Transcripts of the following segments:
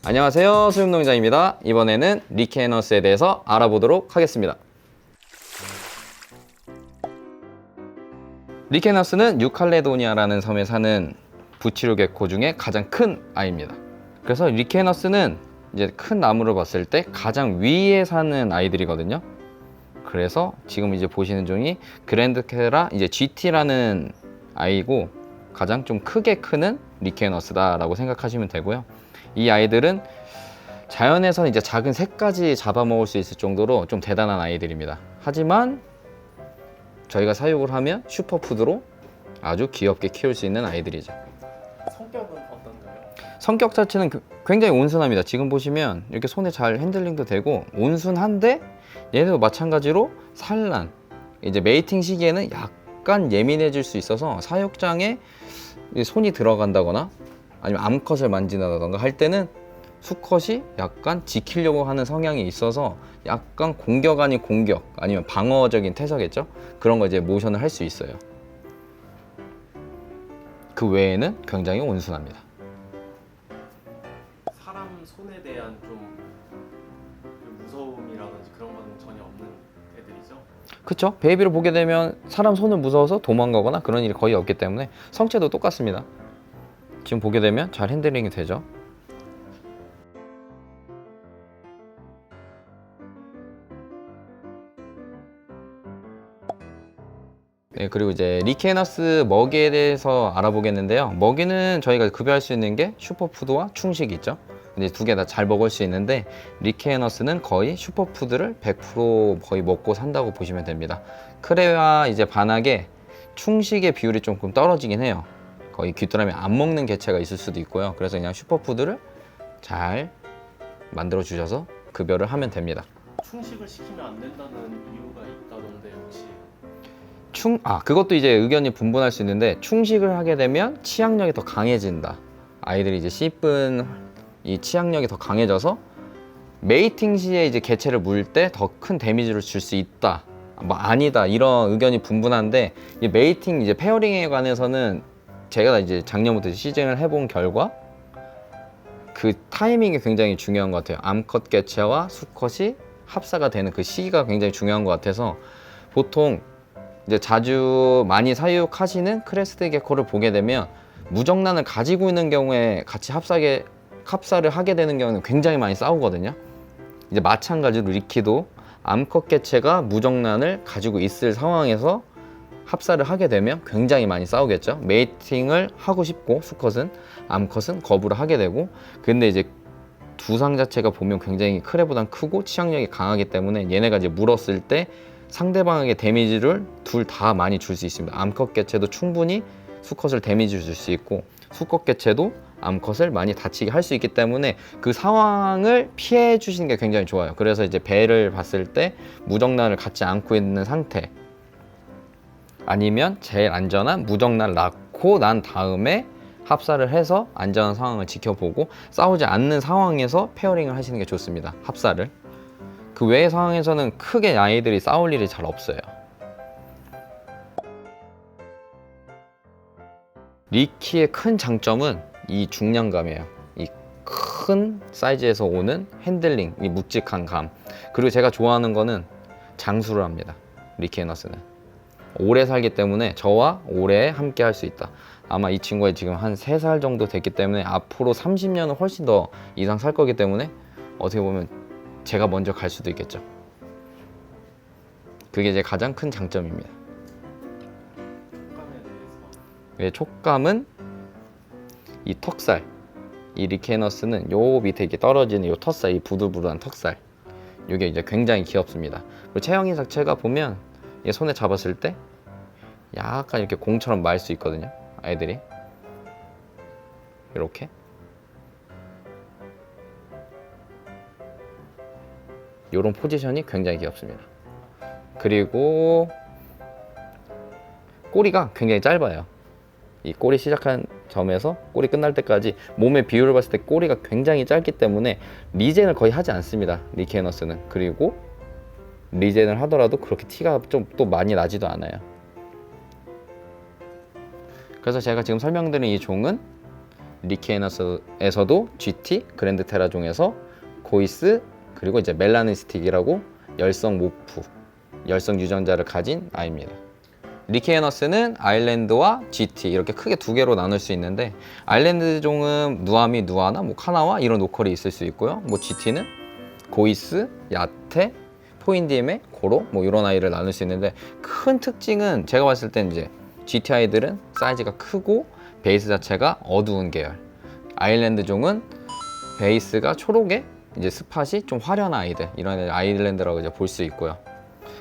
안녕하세요, 수육농장입니다. 이번에는 리케너스에 대해서 알아보도록 하겠습니다. 리케너스는 뉴칼레도니아라는 섬에 사는 부치류 개코 중에 가장 큰 아이입니다. 그래서 리케너스는 이제 큰 나무를 봤을 때 가장 위에 사는 아이들이거든요. 그래서 지금 이제 보시는 종이 그랜드케라 이제 GT라는 아이고 가장 좀 크게 크는 리케너스다라고 생각하시면 되고요. 이 아이들은 자연에서 이제 작은 새까지 잡아먹을 수 있을 정도로 좀 대단한 아이들입니다. 하지만 저희가 사육을 하면 슈퍼푸드로 아주 귀엽게 키울 수 있는 아이들이죠. 성격은 어떤가요? 성격 자체는 굉장히 온순합니다. 지금 보시면 이렇게 손에 잘 핸들링도 되고 온순한데 얘네도 마찬가지로 산란, 이제 메이팅 시기에는 약간 예민해질 수 있어서 사육장에 손이 들어간다거나 아니면 암컷을 만진다던가 할 때는 수컷이 약간 지키려고 하는 성향이 있어서 약간 공격 아닌 공격 아니면 방어적인 태세겠죠? 그런 거 이제 모션을 할 수 있어요. 그 외에는 굉장히 온순합니다. 사람 손에 대한 좀 그 무서움이라든지 그런 건 전혀 없는 애들이죠? 그쵸? 베이비를 보게 되면 사람 손을 무서워서 도망가거나 그런 일이 거의 없기 때문에 성체도 똑같습니다. 지금 보게 되면 잘 핸들링이 되죠. 네, 그리고 이제 리케너스 먹이에 대해서 알아보겠는데요. 먹이는 저희가 급여할 수 있는 게 슈퍼푸드와 충식이 있죠. 근데 두 개 다 잘 먹을 수 있는데 리케너스는 거의 슈퍼푸드를 100% 거의 먹고 산다고 보시면 됩니다. 크레와 이제 반하게 충식의 비율이 조금 떨어지긴 해요. 거의 귀뚜라미 안 먹는 개체가 있을 수도 있고요. 그래서 그냥 슈퍼푸드를 잘 만들어 주셔서 급여를 하면 됩니다. 충식을 시키면 안 된다는 이유가 있다던데 혹시 그것도 이제 의견이 분분할 수 있는데 충식을 하게 되면 치악력이 더 강해진다. 아이들이 이제 씹은 이 치악력이 더 강해져서 메이팅 시에 이제 개체를 물 때 더 큰 데미지를 줄 수 있다. 뭐 아니다 이런 의견이 분분한데 이 메이팅 이제 페어링에 관해서는 제가 이제 작년부터 시즌을 해본 결과 그 타이밍이 굉장히 중요한 것 같아요. 암컷 개체와 수컷이 합사가 되는 그 시기가 굉장히 중요한 것 같아서 보통 이제 자주 많이 사육하시는 크레스트 게코를 보게 되면 무정란을 가지고 있는 경우에 같이 합사를 하게 되는 경우는 굉장히 많이 싸우거든요. 이제 마찬가지로 리키도 암컷 개체가 무정란을 가지고 있을 상황에서 합사를 하게 되면 굉장히 많이 싸우겠죠. 메이팅을 하고 싶고 수컷은 암컷은 거부를 하게 되고 근데 이제 두상 자체가 보면 굉장히 크레보단 크고 치악력이 강하기 때문에 얘네가 이제 물었을 때 상대방에게 데미지를 둘 다 많이 줄 수 있습니다. 암컷 개체도 충분히 수컷을 데미지 줄 수 있고 수컷 개체도 암컷을 많이 다치게 할 수 있기 때문에 그 상황을 피해 주시는 게 굉장히 좋아요. 그래서 이제 배를 봤을 때 무정란을 갖지 않고 있는 상태 아니면 제일 안전한 무정란을 낳고 난 다음에 합사를 해서 안전한 상황을 지켜보고 싸우지 않는 상황에서 페어링을 하시는 게 좋습니다. 합사를. 그 외의 상황에서는 크게 아이들이 싸울 일이 잘 없어요. 리키의 큰 장점은 이 중량감이에요. 이 큰 사이즈에서 오는 핸들링, 이 묵직한 감. 그리고 제가 좋아하는 거는 장수를 합니다. 리케너스는. 오래 살기 때문에 저와 오래 함께 할 수 있다. 아마 이 친구가 지금 한 3살 정도 됐기 때문에 앞으로 30년은 훨씬 더 이상 살 거기 때문에 어떻게 보면 제가 먼저 갈 수도 있겠죠. 그게 제 가장 큰 장점입니다. 촉감에 대해서 왜 촉감은 이 턱살, 이 리케너스는 요 밑에 이렇게 떨어지는 요 턱살, 이 부들부들한 턱살, 이게 이제 굉장히 귀엽습니다. 그리고 체형이 자체가 보면 얘 손에 잡았을 때 약간 이렇게 공처럼 말 수 있거든요. 아이들이 이렇게. 이런 포지션이 굉장히 귀엽습니다. 그리고 꼬리가 굉장히 짧아요. 이 꼬리 시작한 점에서 꼬리 끝날 때까지 몸의 비율을 봤을 때 꼬리가 굉장히 짧기 때문에 리젠을 거의 하지 않습니다. 리케너스는. 그리고 리젠을 하더라도 그렇게 티가 좀 또 많이 나지도 않아요. 그래서 제가 지금 설명드린 이 종은 리케너스에서도 GT, 그랜드 테라종에서 고이스, 그리고 이제 멜라니스틱이라고 열성 모프, 열성 유전자를 가진 아이입니다. 리케너스는 아일랜드와 GT 이렇게 크게 두 개로 나눌 수 있는데, 아일랜드종은 누아미, 누아나, 뭐 카나와 이런 로컬이 있을 수 있고요. 뭐 GT는 고이스, 야테, 포인디엠에, 고로 뭐 이런 아이를 나눌 수 있는데, 큰 특징은 제가 봤을 땐 이제 GT 아이들은 사이즈가 크고 베이스 자체가 어두운 계열, 아일랜드종은 베이스가 초록에 이제 스팟이 좀 화려한 아이들, 이런 아일랜드라고 이제 볼 수 있고요.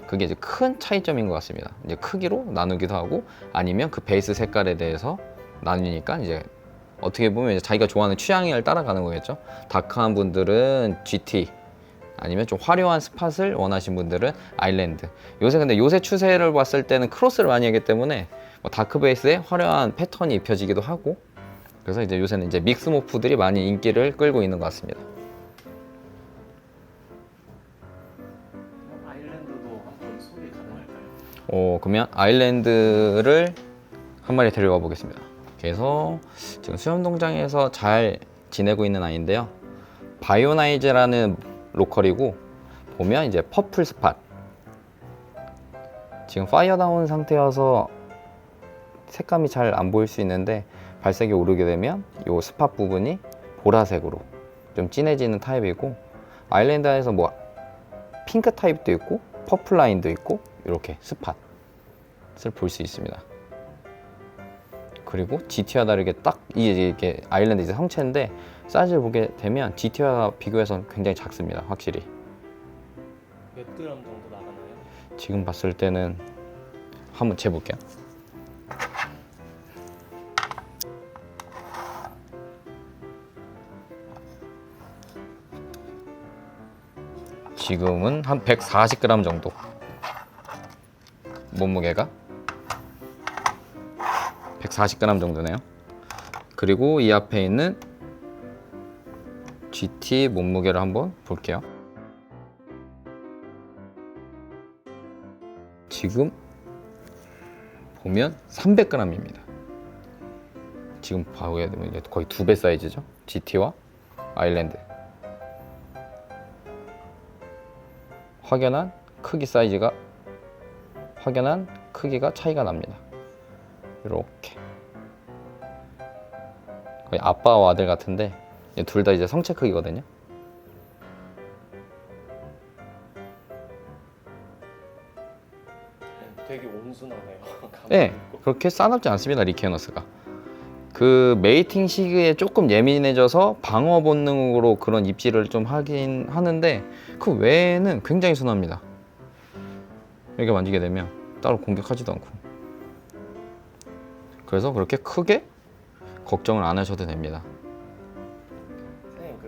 그게 이제 큰 차이점인 것 같습니다. 이제 크기로 나누기도 하고, 아니면 그 베이스 색깔에 대해서 나누니까 이제 어떻게 보면 이제 자기가 좋아하는 취향을 따라가는 거겠죠. 다크한 분들은 GT, 아니면 좀 화려한 스팟을 원하신 분들은 아일랜드. 근데 요새 추세를 봤을 때는 크로스를 많이 하기 때문에 뭐 다크 베이스에 화려한 패턴이 입혀지기도 하고, 그래서 이제 요새는 이제 믹스 모프들이 많이 인기를 끌고 있는 것 같습니다. 아일랜드도 한번 소개 가능할까요? 그러면 아일랜드를 한 마리 데려가 보겠습니다. 그래서 지금 수영동장에서 잘 지내고 있는 아이인데요. 바이오나이즈라는 로컬이고, 보면 이제 퍼플 스팟, 지금 파이어다운 상태여서 색감이 잘 안 보일 수 있는데, 발색이 오르게 되면 이 스팟 부분이 보라색으로 좀 진해지는 타입이고, 아일랜드에서 뭐 핑크 타입도 있고 퍼플 라인도 있고 이렇게 스팟을 볼 수 있습니다. 그리고 GT와 다르게 딱 이게 아일랜드 이제 성체인데, 사이즈를 보게 되면 GT와 비교해서 굉장히 작습니다. 확실히. 몇 그램 정도 나가나요? 지금 봤을 때는 한번 재볼게요. 지금은 한 140g 정도, 몸무게가 140g 정도네요. 그리고 이 앞에 있는 GT 몸무게를 한번 볼게요. 지금 보면 300g입니다. 지금 보게 되면 거의 2배 사이즈죠. GT와 아일랜드. 확연한 크기가 차이가 납니다. 이렇게 거의 아빠와 아들 같은데, 둘 다 이제 성체 크기거든요. 되게 온순하네요. 네, 그렇게 싸납지 않습니다. 리케너스가 그 메이팅 시기에 조금 예민해져서 방어 본능으로 그런 입질을 좀 하긴 하는데, 그 외에는 굉장히 순합니다. 이렇게 만지게 되면 따로 공격하지도 않고, 그래서 그렇게 크게 걱정을 안 하셔도 됩니다. 선생님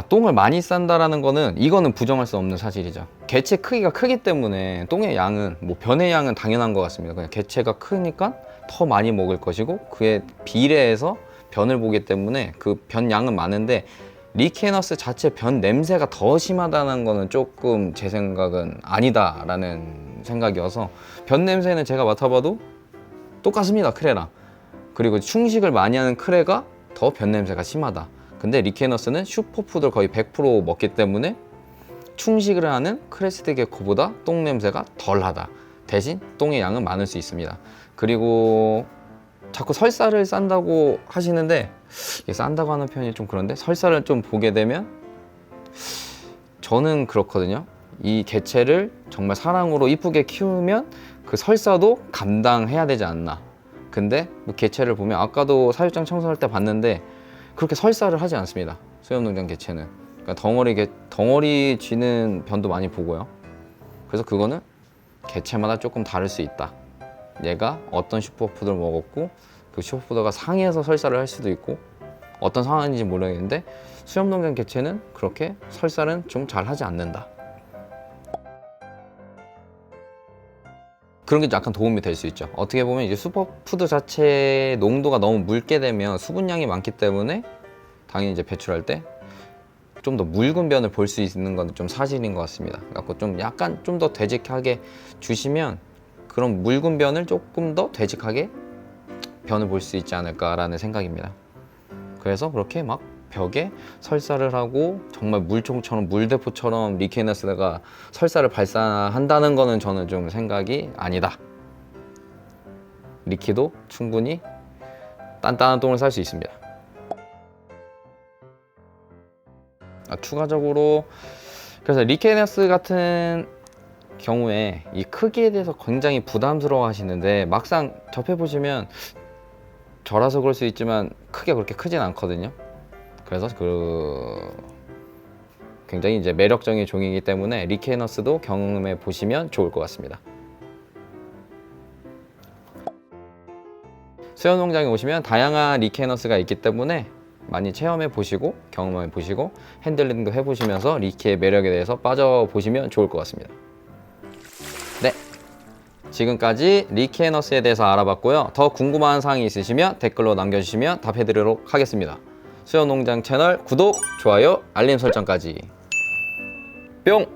똥을 많이 싼다라는 이거는 부정할 수 없는 사실이죠. 개체 크기가 크기 때문에 똥의 양은, 뭐 변의 양은 당연한 것 같습니다. 그냥 개체가 크니까 더 많이 먹을 것이고, 그에 비례해서 변을 보기 때문에 그 변 양은 많은데, 리케너스 자체 변 냄새가 더 심하다는 거는 조금 제 생각은 아니다라는 생각이어서, 변 냄새는 제가 맡아봐도 똑같습니다. 크레랑. 그리고 충식을 많이 하는 크레가 더 변 냄새가 심하다. 근데 리케너스는 슈퍼푸드를 거의 100% 먹기 때문에 충식을 하는 크레스트 게코보다 똥 냄새가 덜하다. 대신 똥의 양은 많을 수 있습니다. 그리고 자꾸 설사를 싼다고 하시는데, 이게 싼다고 하는 표현이 좀 그런데, 설사를 좀 보게 되면 저는 그렇거든요. 이 개체를 정말 사랑으로 이쁘게 키우면 그 설사도 감당해야 되지 않나. 근데 뭐 개체를 보면, 아까도 사육장 청소할 때 봤는데 그렇게 설사를 하지 않습니다. 수염농장 개체는. 그러니까 덩어리 쥐는 변도 많이 보고요. 그래서 그거는 개체마다 조금 다를 수 있다. 얘가 어떤 슈퍼푸드를 먹었고, 그 슈퍼푸드가 상해서 설사를 할 수도 있고, 어떤 상황인지 모르겠는데 수염농장 개체는 그렇게 설사는 좀 잘 하지 않는다. 그런 게 약간 도움이 될 수 있죠. 어떻게 보면 이제 슈퍼푸드 자체의 농도가 너무 묽게 되면 수분량이 많기 때문에 당연히 이제 배출할 때 좀 더 묽은 변을 볼 수 있는 건 좀 사실인 것 같습니다. 그래서 좀 약간 좀 더 되직하게 주시면 그런 묽은 변을 조금 더 되직하게 변을 볼 수 있지 않을까라는 생각입니다. 그래서 그렇게 막 벽에 설사를 하고 정말 물총처럼 물대포처럼 리케너스가 설사를 발산한다는 거는 저는 좀 생각이 아니다. 리키도 충분히 단단한 똥을 쌀 수 있습니다. 추가적으로 그래서 리케너스 같은 경우에 이 크기에 대해서 굉장히 부담스러워 하시는데 막상 접해보시면 저라서 그럴 수 있지만 크게 그렇게 크진 않거든요. 그래서 굉장히 이제 매력적인 종이기 때문에 리케너스도 경험해 보시면 좋을 것 같습니다. 수영농장에 오시면 다양한 리케너스가 있기 때문에 많이 체험해 보시고 경험해 보시고 핸들링도 해 보시면서 리키의 매력에 대해서 빠져 보시면 좋을 것 같습니다. 네, 지금까지 리케너스에 대해서 알아봤고요. 더 궁금한 사항이 있으시면 댓글로 남겨주시면 답해드리도록 하겠습니다. 수영농장 채널 구독, 좋아요, 알림 설정까지 뿅!